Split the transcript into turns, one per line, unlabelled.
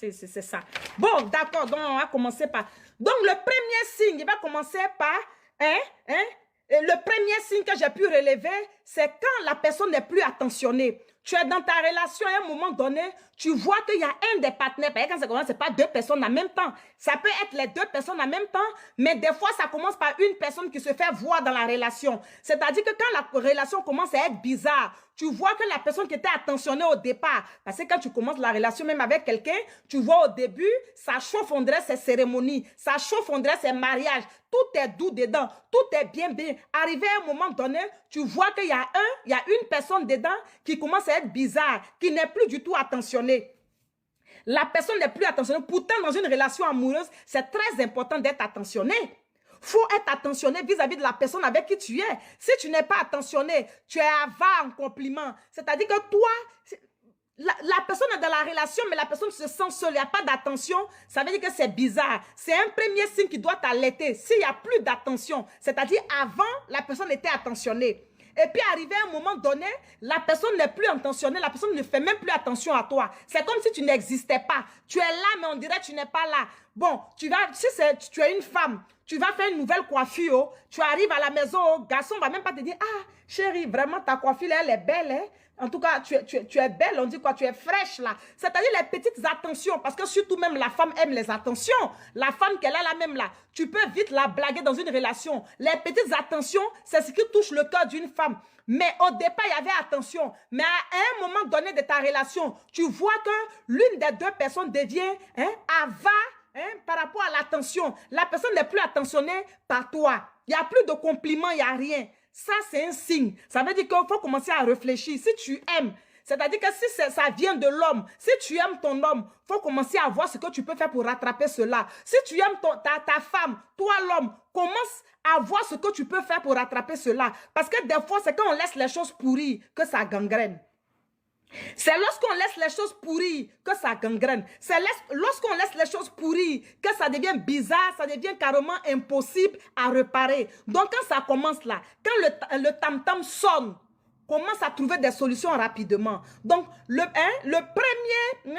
c'est ça. Bon, d'accord, donc on va commencer par... Donc, le premier signe, il va commencer par... Et le premier signe que j'ai pu relever, c'est quand la personne n'est plus attentionnée. Tu es dans ta relation à un moment donné, tu vois qu'il y a un des partenaires, parce que quand ça commence, ce n'est pas deux personnes en même temps. Ça peut être les deux personnes en même temps, mais des fois, ça commence par une personne qui se fait voir dans la relation. C'est-à-dire que quand la relation commence à être bizarre, tu vois que la personne qui était attentionnée au départ, parce que quand tu commences la relation même avec quelqu'un, tu vois au début, ça chauffe, on dirait ses cérémonies, ça chauffe, on dirait ses mariages, tout est doux dedans, tout est bien. Arrivé à un moment donné, tu vois qu'il y a une personne dedans qui commence à être bizarre, qui n'est plus du tout attentionnée. La personne n'est plus attentionnée. Pourtant, dans une relation amoureuse, c'est très important d'être attentionné. Il faut être attentionné vis-à-vis de la personne avec qui tu es. Si tu n'es pas attentionné, tu es avare en compliment. C'est-à-dire que toi, la personne est dans la relation, mais la personne se sent seule, il n'y a pas d'attention, ça veut dire que c'est bizarre. C'est un premier signe qui doit t'alerter. S'il n'y a plus d'attention, c'est-à-dire avant, la personne était attentionnée. Et puis, arrivé à un moment donné, la personne n'est plus attentionnée, la personne ne fait même plus attention à toi. C'est comme si tu n'existais pas. Tu es là, mais on dirait que tu n'es pas là. Bon, si tu es une femme, tu vas faire une nouvelle coiffure, tu arrives à la maison, le garçon ne va même pas te dire « Ah, chérie, vraiment, ta coiffure, elle est belle, hein? En tout cas, tu es belle, on dit quoi, tu es fraîche là. » C'est-à-dire les petites attentions, parce que surtout même la femme aime les attentions. La femme qu'elle a là même là, tu peux vite la blaguer dans une relation. Les petites attentions, c'est ce qui touche le cœur d'une femme. Mais au départ, il y avait attention. Mais à un moment donné de ta relation, tu vois que l'une des deux personnes devient avare par rapport à l'attention. La personne n'est plus attentionnée par toi. Il n'y a plus de compliments, il n'y a rien. Ça, c'est un signe. Ça veut dire qu'il faut commencer à réfléchir. Si tu aimes, c'est-à-dire que si ça vient de l'homme, si tu aimes ton homme, il faut commencer à voir ce que tu peux faire pour rattraper cela. Si tu aimes ta femme, toi l'homme, commence à voir ce que tu peux faire pour rattraper cela. Parce que des fois, c'est quand on laisse les choses pourrir que ça gangrène. C'est lorsqu'on laisse les choses pourrir que ça gangrène. C'est lorsqu'on laisse les choses pourrir que ça devient bizarre, ça devient carrément impossible à réparer. Donc quand ça commence là, quand le tam-tam sonne, commence à trouver des solutions rapidement. Donc le premier